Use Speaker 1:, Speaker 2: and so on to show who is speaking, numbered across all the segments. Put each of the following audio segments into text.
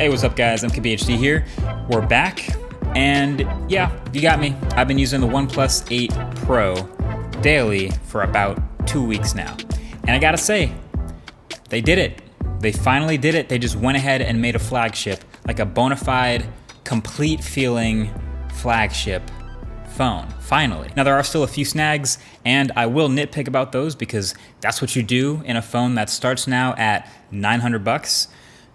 Speaker 1: Hey, what's up guys, MKBHD here. We're back, and yeah, you got me. I've been using the OnePlus 8 Pro daily for about 2 weeks now. And I gotta say, they did it. They finally did it. They just went ahead and made a flagship, like a bona fide, complete feeling flagship phone, finally. Now there are still a few snags, and I will nitpick about those because that's what you do in a phone that starts now at $900.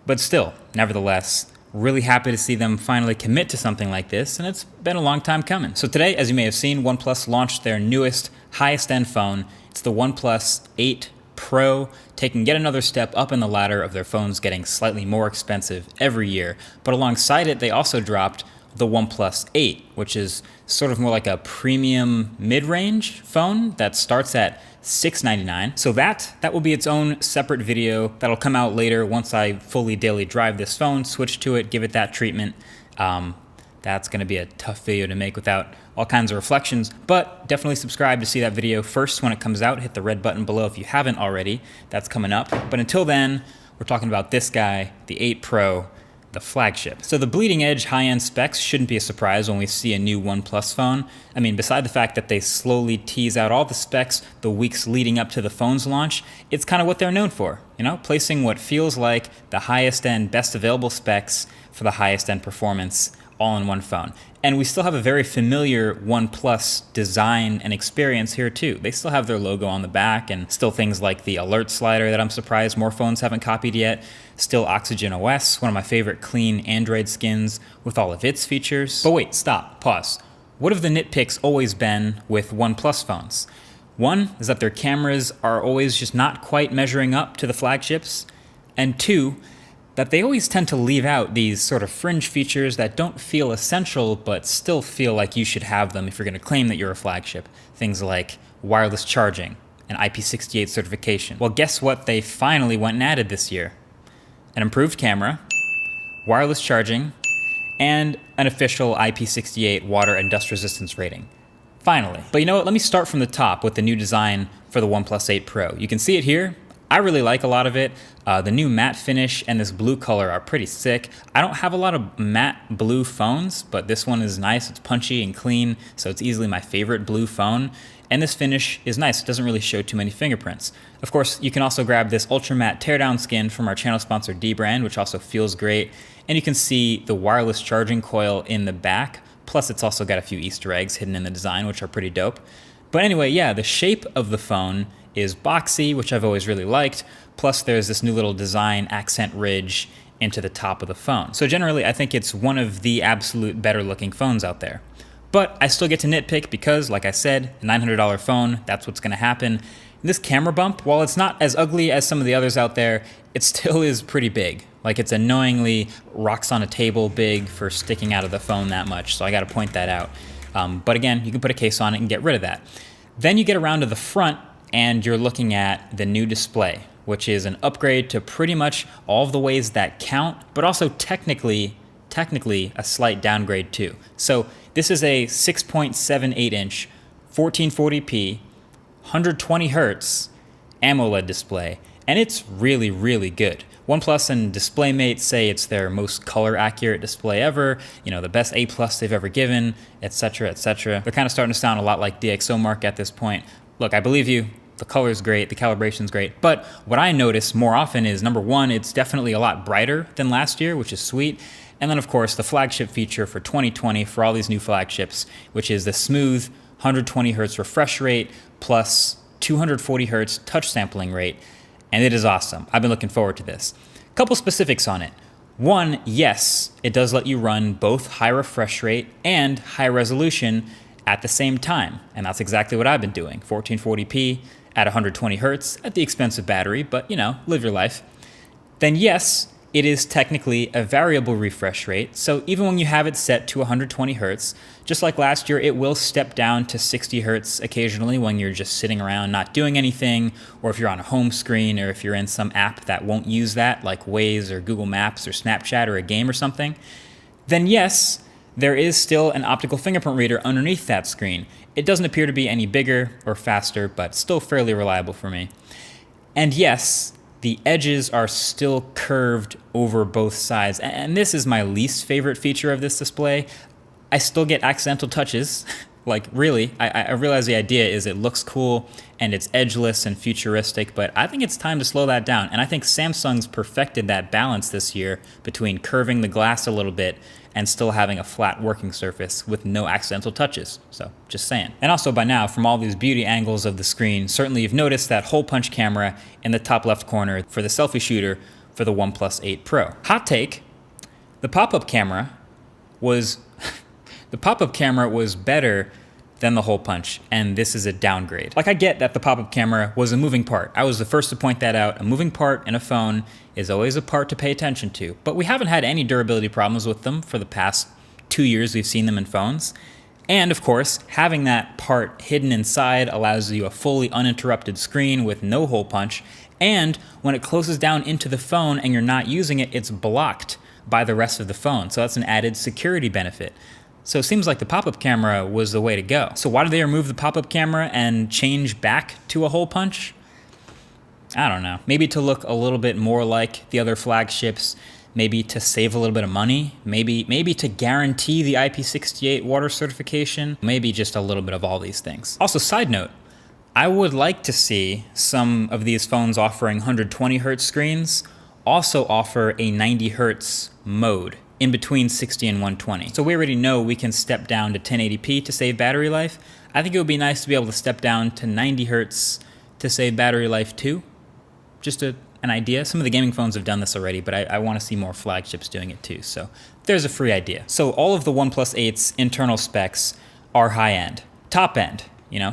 Speaker 1: But still, nevertheless, really happy to see them finally commit to something like this, and it's been a long time coming. So today, as you may have seen, OnePlus launched their newest, highest end phone. It's the OnePlus 8 Pro, taking yet another step up in the ladder of their phones getting slightly more expensive every year. But alongside it, they also dropped the OnePlus 8, which is sort of more like a premium mid-range phone that starts at $699. So that will be its own separate video that'll come out later once I fully daily drive this phone, switch to it, give it that treatment. That's gonna be a tough video to make without all kinds of reflections, but definitely subscribe to see that video first when it comes out. Hit the red button below if you haven't already. That's coming up. But until then, we're talking about this guy, the 8 Pro, the flagship. So the bleeding edge high-end specs shouldn't be a surprise when we see a new OnePlus phone. I mean, beside the fact that they slowly tease out all the specs the weeks leading up to the phone's launch, it's kind of what they're known for, you know, placing what feels like the highest end, best available specs for the highest end performance all in one phone. And we still have a very familiar OnePlus design and experience here too. They still have their logo on the back, and still things like the alert slider that I'm surprised more phones haven't copied yet. Still Oxygen OS, one of my favorite clean Android skins with all of its features. But wait, stop, pause. What have the nitpicks always been with OnePlus phones? One is that their cameras are always just not quite measuring up to the flagships. And two, that they always tend to leave out these sort of fringe features that don't feel essential but still feel like you should have them if you're going to claim that you're a flagship. Things like wireless charging and IP68 certification. Well, guess what they finally went and added this year? An improved camera, wireless charging, and an official IP68 water and dust resistance rating. Finally. But you know what? Let me start from the top with the new design for the OnePlus 8 Pro. You can see it here. I really like a lot of it. The new matte finish and this blue color are pretty sick. I don't have a lot of matte blue phones, but this one is nice. It's punchy and clean, so it's easily my favorite blue phone. And this finish is nice. It doesn't really show too many fingerprints. Of course, you can also grab this ultra matte teardown skin from our channel sponsor D-Brand, which also feels great. And you can see the wireless charging coil in the back. Plus, it's also got a few Easter eggs hidden in the design, which are pretty dope. But anyway, yeah, the shape of the phone is boxy, which I've always really liked. Plus there's this new little design accent ridge into the top of the phone. So generally I think it's one of the absolute better looking phones out there. But I still get to nitpick because, like I said, a $900 phone, that's what's gonna happen. And this camera bump, while it's not as ugly as some of the others out there, it still is pretty big. Like, it's annoyingly rocks on a table big for sticking out of the phone that much, so I gotta point that out. But again, you can put a case on it and get rid of that. Then you get around to the front, and you're looking at the new display, which is an upgrade to pretty much all of the ways that count, but also technically a slight downgrade too. So this is a 6.78 inch, 1440p, 120 hertz AMOLED display, and it's really, really good. OnePlus and DisplayMate say it's their most color accurate display ever, you know, the best A+ they've ever given, etc., etc. They're kind of starting to sound a lot like DxOMark at this point. Look, I believe you. The color's great, the calibration's great, but what I notice more often is, number one, it's definitely a lot brighter than last year, which is sweet, and then of course the flagship feature for 2020 for all these new flagships, which is the smooth 120 hertz refresh rate plus 240 hertz touch sampling rate, and it is awesome. I've been looking forward to this. Couple specifics on it. One, yes, it does let you run both high refresh rate and high resolution at the same time, and that's exactly what I've been doing. 1440p at 120 hertz at the expense of battery, but you know, live your life. Then yes, it is technically a variable refresh rate, so even when you have it set to 120 hertz, just like last year, it will step down to 60 hertz occasionally when you're just sitting around not doing anything, or if you're on a home screen, or if you're in some app that won't use that, like Waze or Google Maps or Snapchat or a game or something. Then yes, there is still an optical fingerprint reader underneath that screen. It doesn't appear to be any bigger or faster, but still fairly reliable for me. And yes, the edges are still curved over both sides. And this is my least favorite feature of this display. I still get accidental touches. Like really, I realize the idea is it looks cool and it's edgeless and futuristic, but I think it's time to slow that down. And I think Samsung's perfected that balance this year between curving the glass a little bit and still having a flat working surface with no accidental touches. So just saying. And also by now, from all these beauty angles of the screen, certainly you've noticed that hole punch camera in the top left corner for the selfie shooter for the OnePlus 8 Pro. Hot take, the pop-up camera was better than the hole punch, and this is a downgrade. Like, I get that the pop-up camera was a moving part. I was the first to point that out. A moving part in a phone is always a part to pay attention to, but we haven't had any durability problems with them for the past 2 years we've seen them in phones. And of course, having that part hidden inside allows you a fully uninterrupted screen with no hole punch, and when it closes down into the phone and you're not using it, it's blocked by the rest of the phone. So that's an added security benefit. So it seems like the pop-up camera was the way to go. So why did they remove the pop-up camera and change back to a hole punch? I don't know. Maybe to look a little bit more like the other flagships, maybe to save a little bit of money, maybe to guarantee the IP68 water certification, maybe just a little bit of all these things. Also, side note, I would like to see some of these phones offering 120 Hz screens also offer a 90 Hz mode in between 60 and 120. So we already know we can step down to 1080p to save battery life. I think it would be nice to be able to step down to 90 Hz to save battery life too. Just an idea. Some of the gaming phones have done this already, but I want to see more flagships doing it too. So there's a free idea. So all of the OnePlus 8's internal specs are high-end. Top-end,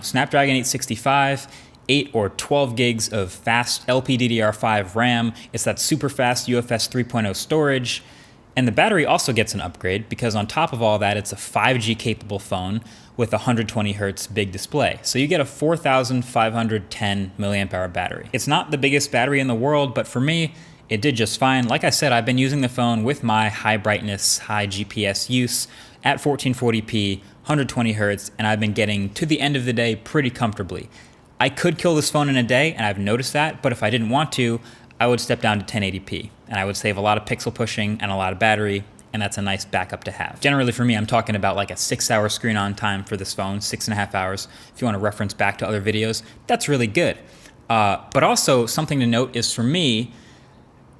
Speaker 1: Snapdragon 865, 8 or 12 gigs of fast LPDDR5 RAM. It's that super fast UFS 3.0 storage. And the battery also gets an upgrade because on top of all that, it's a 5G capable phone with a 120 Hz big display. So you get a 4,510 milliamp hour battery. It's not the biggest battery in the world, but for me, it did just fine. Like I said, I've been using the phone with my high brightness, high GPS use at 1440p, 120 Hz, and I've been getting to the end of the day pretty comfortably. I could kill this phone in a day, and I've noticed that, but if I didn't want to, I would step down to 1080p, and I would save a lot of pixel pushing and a lot of battery, and that's a nice backup to have. Generally for me, I'm talking about like a 6-hour screen on time for this phone, 6.5 hours. If you want to reference back to other videos, that's really good. But also something to note is for me,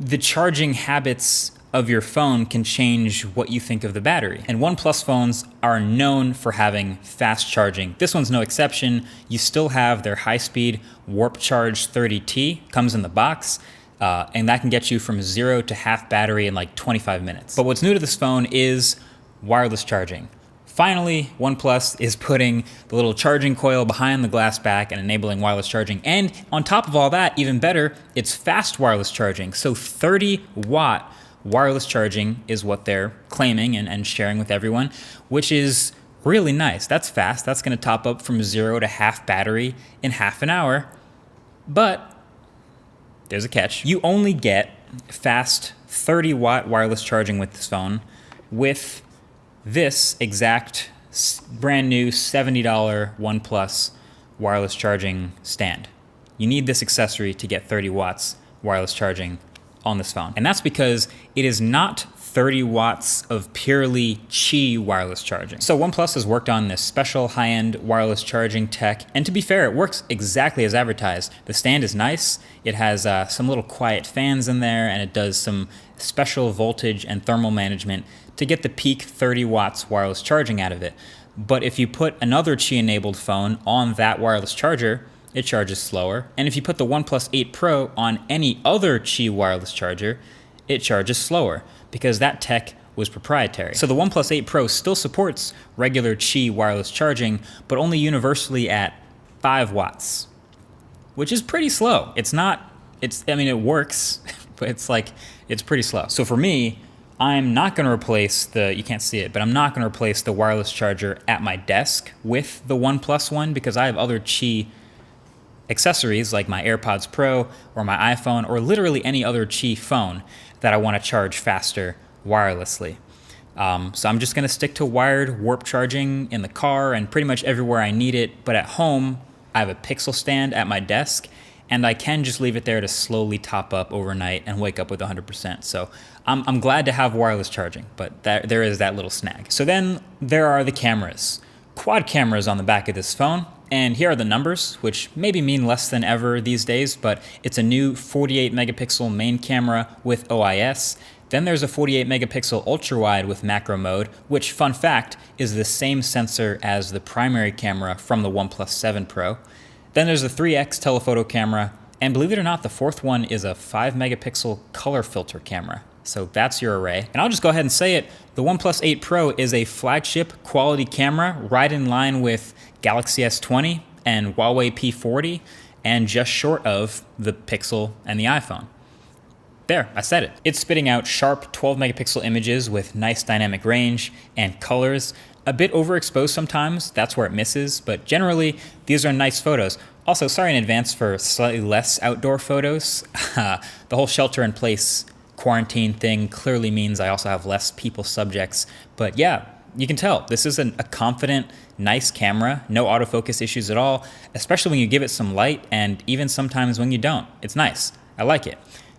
Speaker 1: the charging habits of your phone can change what you think of the battery. And OnePlus phones are known for having fast charging. This one's no exception. You still have their high-speed Warp Charge 30T, comes in the box. And that can get you from 0 to half battery in like 25 minutes. But what's new to this phone is wireless charging. Finally, OnePlus is putting the little charging coil behind the glass back and enabling wireless charging. And on top of all that, even better, it's fast wireless charging. So 30-watt wireless charging is what they're claiming and sharing with everyone, which is really nice. That's fast. That's going to top up from 0 to half battery in half an hour. But there's a catch. You only get fast 30-watt wireless charging with this phone with this exact brand new $70 OnePlus wireless charging stand. You need this accessory to get 30 watts wireless charging on this phone. And that's because it is not 30 watts of purely Qi wireless charging. So OnePlus has worked on this special high-end wireless charging tech, and to be fair, it works exactly as advertised. The stand is nice, it has some little quiet fans in there, and it does some special voltage and thermal management to get the peak 30 watts wireless charging out of it. But if you put another Qi-enabled phone on that wireless charger, it charges slower. And if you put the OnePlus 8 Pro on any other Qi wireless charger, it charges slower, because that tech was proprietary. So the OnePlus 8 Pro still supports regular Qi wireless charging, but only universally at 5 watts, which is pretty slow. It works, but it's pretty slow. So for me, I'm not gonna replace you can't see it, but I'm not gonna replace the wireless charger at my desk with the OnePlus one, because I have other Qi accessories like my AirPods Pro or my iPhone or literally any other Qi phone that I want to charge faster wirelessly. So I'm just going to stick to wired warp charging in the car and pretty much everywhere I need it. But at home, I have a Pixel stand at my desk, and I can just leave it there to slowly top up overnight and wake up with 100%. So I'm glad to have wireless charging, but there is that little snag. So then there are the cameras. Quad cameras on the back of this phone, and here are the numbers, which maybe mean less than ever these days, but it's a new 48 megapixel main camera with OIS. Then there's a 48 megapixel ultra wide with macro mode, which, fun fact, is the same sensor as the primary camera from the OnePlus 7 Pro. Then there's a 3x telephoto camera, and believe it or not, the fourth one is a 5 megapixel color filter camera. So that's your array. And I'll just go ahead and say it, the OnePlus 8 Pro is a flagship quality camera right in line with Galaxy S20 and Huawei P40, and just short of the Pixel and the iPhone. There, I said it. It's spitting out sharp 12 megapixel images with nice dynamic range and colors. A bit overexposed sometimes, that's where it misses, but generally these are nice photos. Also, sorry in advance for slightly less outdoor photos. The whole shelter in place quarantine thing clearly means I also have less people subjects, but yeah, you can tell this is a confident, nice camera, no autofocus issues at all, especially when you give it some light, and even sometimes when you don't. It's nice. I like it.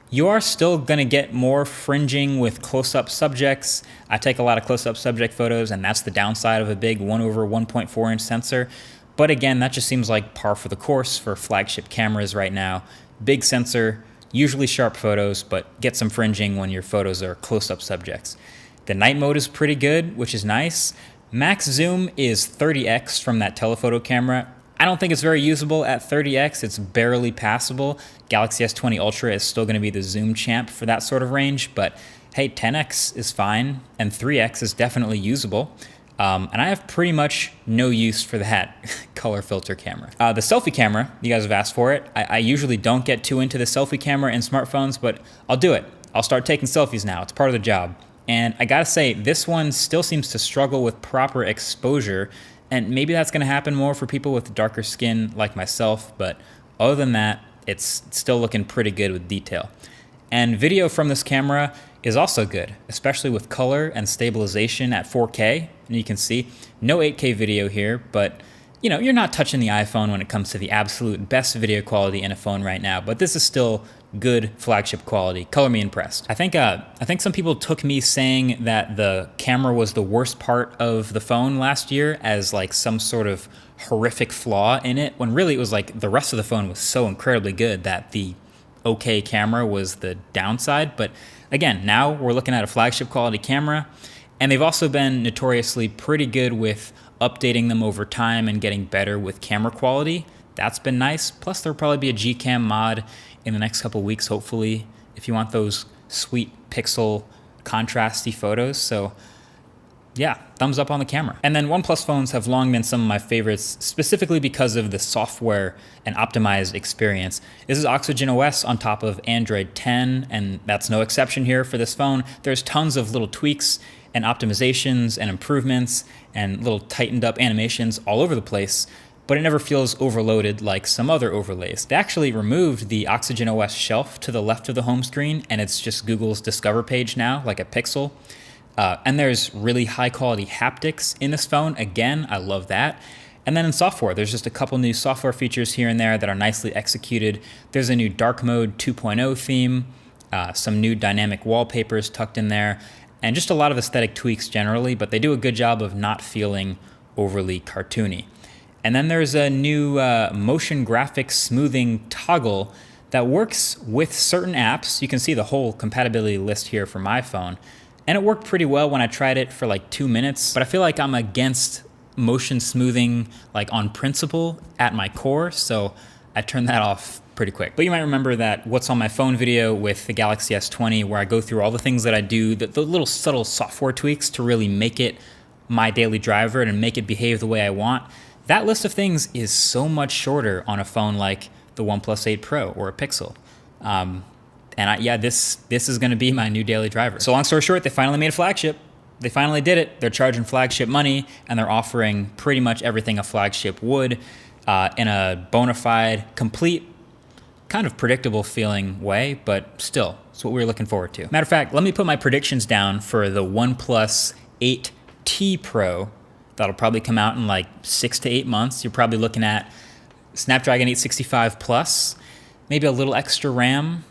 Speaker 1: You are still gonna get more fringing with close-up subjects. I take a lot of close-up subject photos, and that's the downside of a big 1/1.4 inch sensor. But again, that just seems like par for the course for flagship cameras right now. Big sensor, usually sharp photos, but get some fringing when your photos are close-up subjects. The night mode is pretty good, which is nice. Max zoom is 30x from that telephoto camera. I don't think it's very usable at 30x. It's barely passable. Galaxy S20 Ultra is still going to be the zoom champ for that sort of range, but hey, 10x is fine, and 3x is definitely usable. And I have pretty much no use for that color filter camera. The selfie camera, you guys have asked for it. I usually don't get too into the selfie camera in smartphones, but I'll do it. I'll start taking selfies now. It's part of the job. And I gotta say, this one still seems to struggle with proper exposure, and maybe that's gonna happen more for people with darker skin like myself, but other than that, it's still looking pretty good with detail. And video from this camera is also good, especially with color and stabilization at 4K. And you can see no 8K video here, but you know, you're not touching the iPhone when it comes to the absolute best video quality in a phone right now, but this is still good flagship quality. Color me impressed. I think some people took me saying that the camera was the worst part of the phone last year as like some sort of horrific flaw in it, when really it was like the rest of the phone was so incredibly good that the okay camera was the downside. But again, now we're looking at a flagship quality camera, and they've also been notoriously pretty good with updating them over time and getting better with camera quality. That's been nice. Plus there'll probably be a Gcam mod in the next couple weeks, hopefully, if you want those sweet pixel contrasty photos. So yeah, thumbs up on the camera. And then OnePlus phones have long been some of my favorites, specifically because of the software and optimized experience. This is Oxygen OS on top of Android 10, and that's no exception here for this phone. There's tons of little tweaks and optimizations and improvements and little tightened up animations all over the place, but it never feels overloaded like some other overlays. They actually removed the Oxygen OS shelf to the left of the home screen, and it's just Google's Discover page now, like a pixel. And there's really high quality haptics in this phone. Again, I love that. And then in software, there's just a couple new software features here and there that are nicely executed. There's a new dark mode 2.0 theme, some new dynamic wallpapers tucked in there, and just a lot of aesthetic tweaks generally, but they do a good job of not feeling overly cartoony. And then there's a new motion graphics smoothing toggle that works with certain apps. You can see the whole compatibility list here for my phone. And it worked pretty well when I tried it for like 2 minutes, but I feel like I'm against motion smoothing like on principle at my core, so I turned that off pretty quick. But you might remember that what's on my phone video with the Galaxy S20, where I go through all the things that I do, the little subtle software tweaks to really make it my daily driver and make it behave the way I want. That list of things is so much shorter on a phone like the OnePlus 8 Pro or a Pixel. This is going to be my new daily driver. So long story short, they finally made a flagship. They finally did it. They're charging flagship money, and they're offering pretty much everything a flagship would in a bona fide, complete, kind of predictable feeling way, but still, it's what we were looking forward to. Matter of fact, let me put my predictions down for the OnePlus 8T Pro. That'll probably come out in like 6 to 8 months. You're probably looking at Snapdragon 865 Plus, maybe a little extra RAM,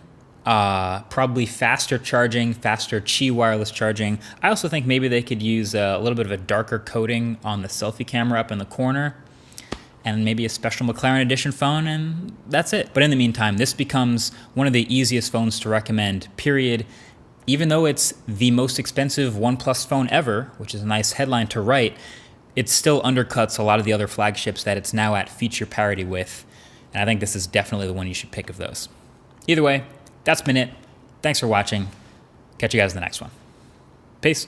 Speaker 1: probably faster charging, faster Qi wireless charging. I also think maybe they could use a little bit of a darker coating on the selfie camera up in the corner, and maybe a special McLaren edition phone, and that's it. But in the meantime, this becomes one of the easiest phones to recommend, period. Even though it's the most expensive OnePlus phone ever, which is a nice headline to write, it still undercuts a lot of the other flagships that it's now at feature parity with. And I think this is definitely the one you should pick of those. Either way, that's been it. Thanks for watching. Catch you guys in the next one. Peace.